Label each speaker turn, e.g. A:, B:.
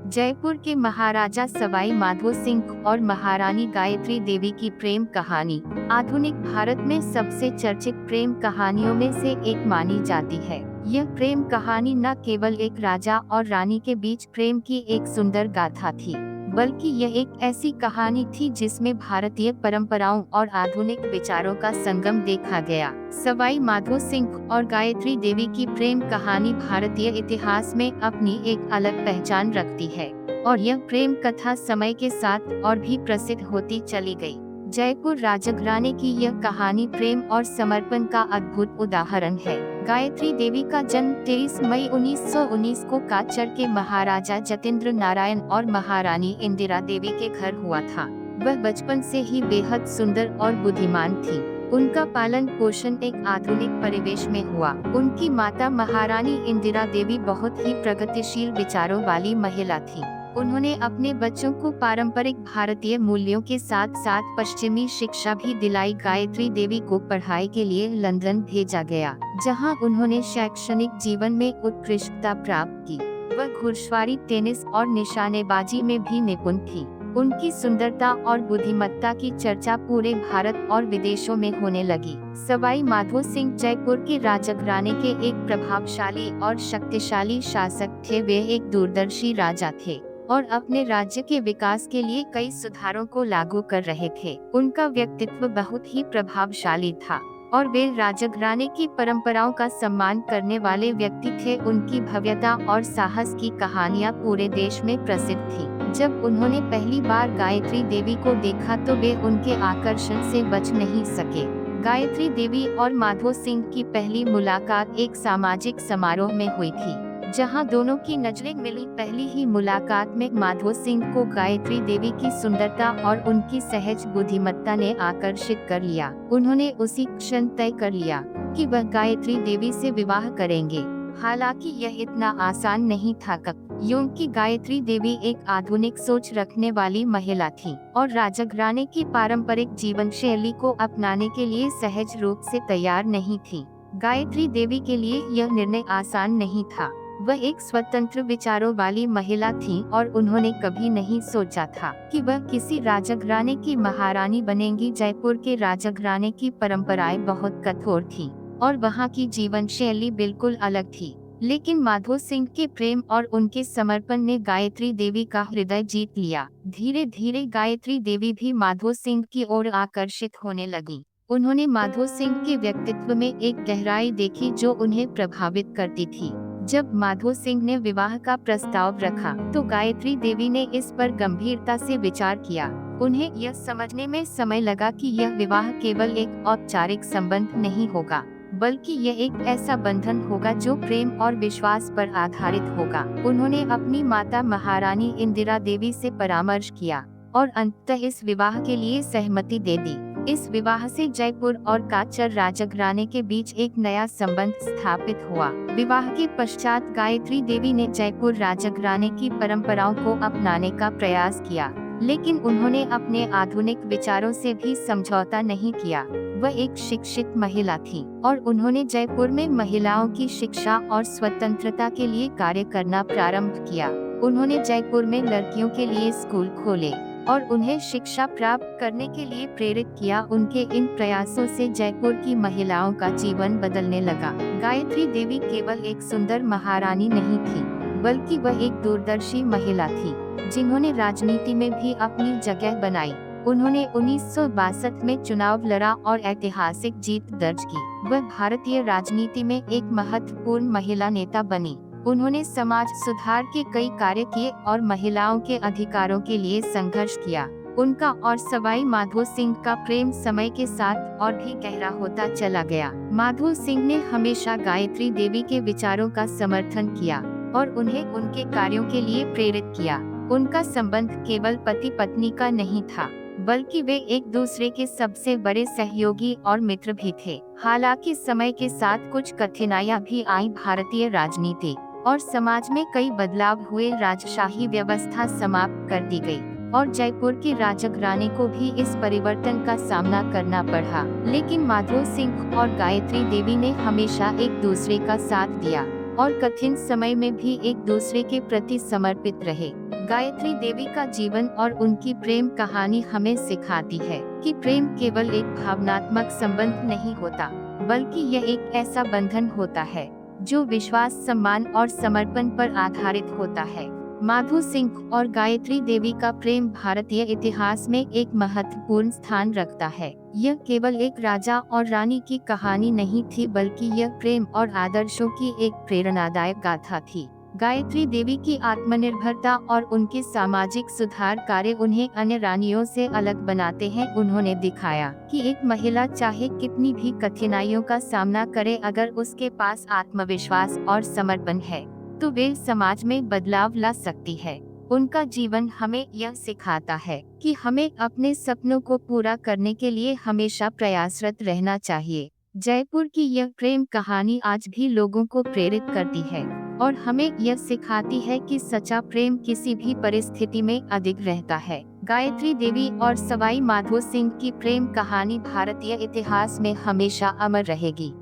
A: जयपुर के महाराजा सवाई माधो सिंह और महारानी गायत्री देवी की प्रेम कहानी आधुनिक भारत में सबसे चर्चित प्रेम कहानियों में से एक मानी जाती है। यह प्रेम कहानी न केवल एक राजा और रानी के बीच प्रेम की एक सुंदर गाथा थी, बल्कि यह एक ऐसी कहानी थी जिसमें भारतीय परंपराओं और आधुनिक विचारों का संगम देखा गया। सवाई माधो सिंह और गायत्री देवी की प्रेम कहानी भारतीय इतिहास में अपनी एक अलग पहचान रखती है और यह प्रेम कथा समय के साथ और भी प्रसिद्ध होती चली गई। जयपुर राजघराने की यह कहानी प्रेम और समर्पण का अद्भुत उदाहरण है। गायत्री देवी का जन्म 23 मई 1919 को काचर के महाराजा जतेंद्र नारायण और महारानी इंदिरा देवी के घर हुआ था। वह बचपन से ही बेहद सुंदर और बुद्धिमान थी। उनका पालन पोषण एक आधुनिक परिवेश में हुआ। उनकी माता महारानी इंदिरा देवी बहुत ही प्रगतिशील विचारों वाली महिला थी। उन्होंने अपने बच्चों को पारंपरिक भारतीय मूल्यों के साथ साथ पश्चिमी शिक्षा भी दिलाई। गायत्री देवी को पढ़ाई के लिए लंदन भेजा गया, जहां उन्होंने शैक्षणिक जीवन में उत्कृष्टता प्राप्त की। वह घुड़सवारी, टेनिस और निशानेबाजी में भी निपुण थी। उनकी सुंदरता और बुद्धिमत्ता की चर्चा पूरे भारत और विदेशों में होने लगी। सवाई माधो सिंह जयपुर के राजघराने के एक प्रभावशाली और शक्तिशाली शासक थे। वे एक दूरदर्शी राजा थे और अपने राज्य के विकास के लिए कई सुधारों को लागू कर रहे थे। उनका व्यक्तित्व बहुत ही प्रभावशाली था और वे राजघराने की परंपराओं का सम्मान करने वाले व्यक्ति थे। उनकी भव्यता और साहस की कहानियां पूरे देश में प्रसिद्ध थी। जब उन्होंने पहली बार गायत्री देवी को देखा तो वे उनके आकर्षण से बच नहीं सके। गायत्री देवी और माधो सिंह की पहली मुलाकात एक सामाजिक समारोह में हुई थी, जहां दोनों की नजरें मिली। पहली ही मुलाकात में माधो सिंह को गायत्री देवी की सुंदरता और उनकी सहज बुद्धिमत्ता ने आकर्षित कर लिया। उन्होंने उसी क्षण तय कर लिया कि वह गायत्री देवी से विवाह करेंगे। हालांकि यह इतना आसान नहीं था, क्योंकि गायत्री देवी एक आधुनिक सोच रखने वाली महिला थी और राजघराने की पारंपरिक जीवन शैली को अपनाने के लिए सहज रूप से तैयार नहीं थी। गायत्री देवी के लिए यह निर्णय आसान नहीं था। वह एक स्वतंत्र विचारों वाली महिला थी और उन्होंने कभी नहीं सोचा था कि वह किसी राजघराने की महारानी बनेंगी। जयपुर के राजघराने की परंपराएं बहुत कठोर थी और वहां की जीवन शैली बिल्कुल अलग थी, लेकिन माधो सिंह के प्रेम और उनके समर्पण ने गायत्री देवी का हृदय जीत लिया। धीरे धीरे गायत्री देवी भी माधो सिंह की ओर आकर्षित होने लगी। उन्होंने माधो सिंह के व्यक्तित्व में एक गहराई देखी जो उन्हें प्रभावित करती थी। जब माधो सिंह ने विवाह का प्रस्ताव रखा तो गायत्री देवी ने इस पर गंभीरता से विचार किया। उन्हें यह समझने में समय लगा कि यह विवाह केवल एक औपचारिक संबंध नहीं होगा, बल्कि यह एक ऐसा बंधन होगा जो प्रेम और विश्वास पर आधारित होगा। उन्होंने अपनी माता महारानी इंदिरा देवी से परामर्श किया और अंततः इस विवाह के लिए सहमति दे दी। इस विवाह से जयपुर और काचर राजघराने के बीच एक नया संबंध स्थापित हुआ। विवाह के पश्चात गायत्री देवी ने जयपुर राजघराने की परंपराओं को अपनाने का प्रयास किया, लेकिन उन्होंने अपने आधुनिक विचारों से भी समझौता नहीं किया। वह एक शिक्षित महिला थी और उन्होंने जयपुर में महिलाओं की शिक्षा और स्वतंत्रता के लिए कार्य करना प्रारंभ किया। उन्होंने जयपुर में लड़कियों के लिए स्कूल खोले और उन्हें शिक्षा प्राप्त करने के लिए प्रेरित किया। उनके इन प्रयासों से जयपुर की महिलाओं का जीवन बदलने लगा। गायत्री देवी केवल एक सुंदर महारानी नहीं थी, बल्कि वह एक दूरदर्शी महिला थी जिन्होंने राजनीति में भी अपनी जगह बनाई। उन्होंने 1962 में चुनाव लड़ा और ऐतिहासिक जीत दर्ज की। वह भारतीय राजनीति में एक महत्वपूर्ण महिला नेता बनी। उन्होंने समाज सुधार के कई कार्य किए और महिलाओं के अधिकारों के लिए संघर्ष किया। उनका और सवाई माधो सिंह का प्रेम समय के साथ और भी गहरा होता चला गया। माधो सिंह ने हमेशा गायत्री देवी के विचारों का समर्थन किया और उन्हें उनके कार्यों के लिए प्रेरित किया। उनका संबंध केवल पति पत्नी का नहीं था, बल्कि वे एक दूसरे के सबसे बड़े सहयोगी और मित्र भी थे। हालांकि समय के साथ कुछ कठिनाइयां भी आईं। भारतीय राजनीति और समाज में कई बदलाव हुए। राजशाही व्यवस्था समाप्त कर दी गई और जयपुर के राजघराने को भी इस परिवर्तन का सामना करना पड़ा। लेकिन माधो सिंह और गायत्री देवी ने हमेशा एक दूसरे का साथ दिया और कठिन समय में भी एक दूसरे के प्रति समर्पित रहे। गायत्री देवी का जीवन और उनकी प्रेम कहानी हमें सिखाती है कि प्रेम केवल एक भावनात्मक संबंध नहीं होता, बल्कि यह एक ऐसा बंधन होता है जो विश्वास, सम्मान और समर्पण पर आधारित होता है। माधो सिंह और गायत्री देवी का प्रेम भारतीय इतिहास में एक महत्वपूर्ण स्थान रखता है। यह केवल एक राजा और रानी की कहानी नहीं थी, बल्कि यह प्रेम और आदर्शों की एक प्रेरणादायक गाथा थी। गायत्री देवी की आत्मनिर्भरता और उनके सामाजिक सुधार कार्य उन्हें अन्य रानियों से अलग बनाते हैं। उन्होंने दिखाया कि एक महिला चाहे कितनी भी कठिनाइयों का सामना करे, अगर उसके पास आत्मविश्वास और समर्पण है तो वे समाज में बदलाव ला सकती है। उनका जीवन हमें यह सिखाता है कि हमें अपने सपनों को पूरा करने के लिए हमेशा प्रयासरत रहना चाहिए। जयपुर की यह प्रेम कहानी आज भी लोगों को प्रेरित करती है और हमें यह सिखाती है कि सच्चा प्रेम किसी भी परिस्थिति में अडिग रहता है। गायत्री देवी और सवाई माधो सिंह की प्रेम कहानी भारतीय इतिहास में हमेशा अमर रहेगी।